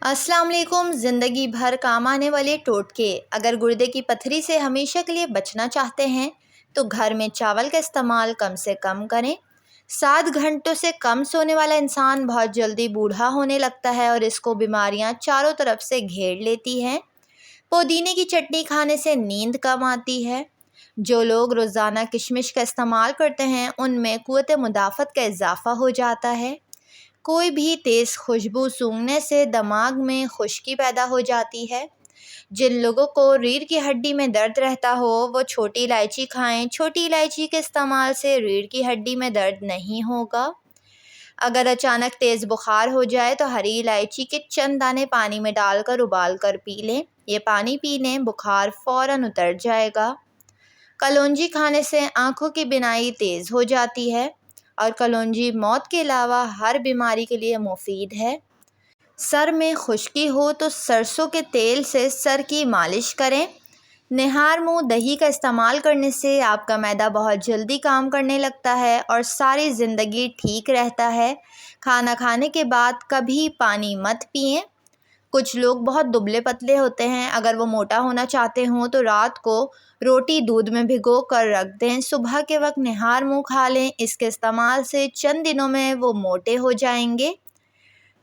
अस्सलाम वालेकुम। ज़िंदगी भर काम आने वाले टोटके। अगर गुर्दे की पथरी से हमेशा के लिए बचना चाहते हैं तो घर में चावल का इस्तेमाल कम से कम करें। 7 घंटों से कम सोने वाला इंसान बहुत जल्दी बूढ़ा होने लगता है और इसको बीमारियां चारों तरफ से घेर लेती हैं। पुदीने की चटनी खाने से नींद कम आती है। जो लोग रोज़ाना किशमिश का इस्तेमाल करते हैं उनमें क़ुव्वत मुदाफ़त का इजाफ़ा हो जाता है। कोई भी तेज़ खुशबू सूंघने से दिमाग में खुश्की पैदा हो जाती है। जिन लोगों को रीढ़ की हड्डी में दर्द रहता हो वो छोटी इलायची खाएं। छोटी इलायची के इस्तेमाल से रीढ़ की हड्डी में दर्द नहीं होगा। अगर अचानक तेज़ बुखार हो जाए तो हरी इलायची के चंद दाने पानी में डालकर उबाल कर पी लें। ये पानी पी लें, बुखार फ़ौरन उतर जाएगा। कलौंजी खाने से आँखों की बीनाई तेज़ हो जाती है और कलौंजी मौत के अलावा हर बीमारी के लिए मुफीद है। सर में खुश्की हो तो सरसों के तेल से सर की मालिश करें। निहार मुँह दही का इस्तेमाल करने से आपका मैदा बहुत जल्दी काम करने लगता है और सारी ज़िंदगी ठीक रहता है। खाना खाने के बाद कभी पानी मत पिएं। कुछ लोग बहुत दुबले पतले होते हैं, अगर वो मोटा होना चाहते हों तो रात को रोटी दूध में भिगो कर रख दें। सुबह के वक्त निहार मुँह खा लें। इसके इस्तेमाल से चंद दिनों में वो मोटे हो जाएंगे।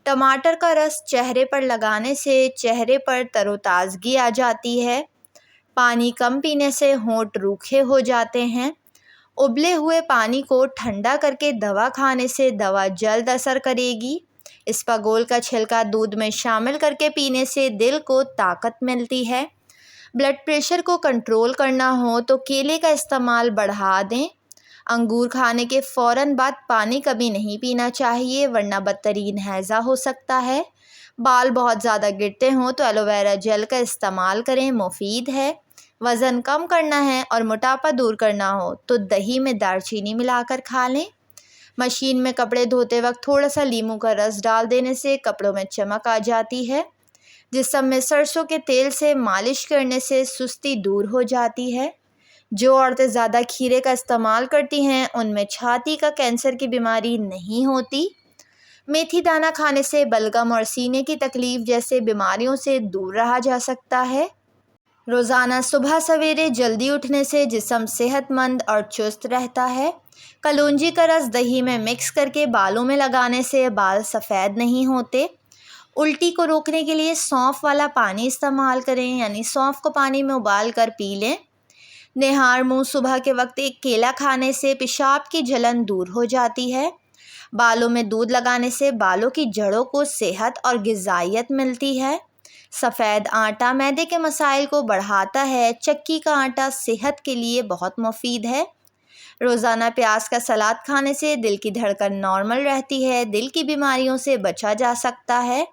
टमाटर का रस चेहरे पर लगाने से चेहरे पर तरोताज़गी आ जाती है। पानी कम पीने से होंठ रूखे हो जाते हैं। उबले हुए पानी को ठंडा करके दवा खाने से दवा जल्द असर करेगी। इसबगोल का छिलका दूध में शामिल करके पीने से दिल को ताकत मिलती है। ब्लड प्रेशर को कंट्रोल करना हो तो केले का इस्तेमाल बढ़ा दें। अंगूर खाने के फ़ौरन बाद पानी कभी नहीं पीना चाहिए वरना बदतरीन हैज़ा हो सकता है। बाल बहुत ज़्यादा गिरते हों तो एलोवेरा जेल का इस्तेमाल करें, मुफीद है। वज़न कम करना है और मोटापा दूर करना हो तो दही में दालचीनी मिलाकर खा लें। मशीन में कपड़े धोते वक्त थोड़ा सा नींबू का रस डाल देने से कपड़ों में चमक आ जाती है। जिस्म में सरसों के तेल से मालिश करने से सुस्ती दूर हो जाती है। जो औरतें ज़्यादा खीरे का इस्तेमाल करती हैं उनमें छाती का कैंसर की बीमारी नहीं होती। मेथी दाना खाने से बलगम और सीने की तकलीफ़ जैसे बीमारियों से दूर रहा जा सकता है। रोज़ाना सुबह सवेरे जल्दी उठने से जिस्म सेहतमंद और चुस्त रहता है। कलौंजी का रस दही में मिक्स करके बालों में लगाने से बाल सफ़ेद नहीं होते। उल्टी को रोकने के लिए सौंफ वाला पानी इस्तेमाल करें, यानी सौंफ को पानी में उबाल कर पी लें। निहार मुँह सुबह के वक्त एक केला खाने से पेशाब की जलन दूर हो जाती है। बालों में दूध लगाने से बालों की जड़ों को सेहत और ग़िज़ाइयत मिलती है। सफ़ेद आटा मैदे के मसाइल को बढ़ाता है। चक्की का आटा सेहत के लिए बहुत मुफीद है। रोज़ाना प्याज का सलाद खाने से दिल की धड़कन नॉर्मल रहती है। दिल की बीमारियों से बचा जा सकता है।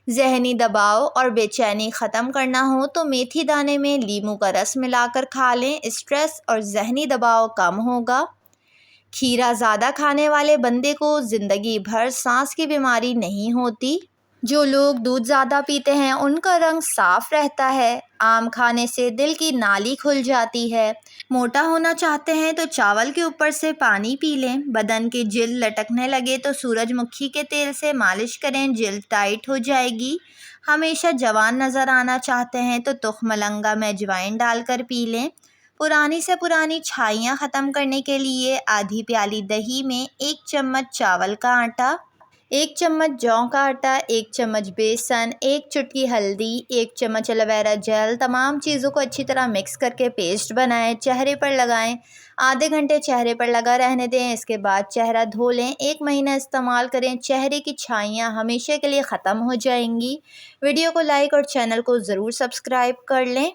ज़हनी दबाव और बेचैनी ख़त्म करना हो तो मेथी दाने में नींबू का रस मिलाकर खा लें। स्ट्रेस और ज़हनी दबाव कम होगा। खीरा ज़्यादा खाने वाले बंदे को ज़िंदगी भर सांस की बीमारी नहीं होती। जो लोग दूध ज़्यादा पीते हैं उनका रंग साफ़ रहता है। आम खाने से दिल की नाली खुल जाती है। मोटा होना चाहते हैं तो चावल के ऊपर से पानी पी लें। बदन की जिल्द लटकने लगे तो सूरजमुखी के तेल से मालिश करें, जिल्द टाइट हो जाएगी। हमेशा जवान नज़र आना चाहते हैं तो तुखमलंगा में अजवाइन डालकर पी लें। पुरानी से पुरानी छाइयाँ ख़त्म करने के लिए आधी प्याली दही में 1 चम्मच चावल का आटा, 1 चम्मच जौ का आटा, 1 चम्मच बेसन, 1 चुटकी हल्दी, 1 चम्मच एलोवेरा जेल, तमाम चीज़ों को अच्छी तरह मिक्स करके पेस्ट बनाएं। चेहरे पर लगाएं। आधे घंटे चेहरे पर लगा रहने दें। इसके बाद चेहरा धो लें। 1 महीना इस्तेमाल करें। चेहरे की छाइयाँ हमेशा के लिए ख़त्म हो जाएंगी। वीडियो को लाइक और चैनल को ज़रूर सब्सक्राइब कर लें।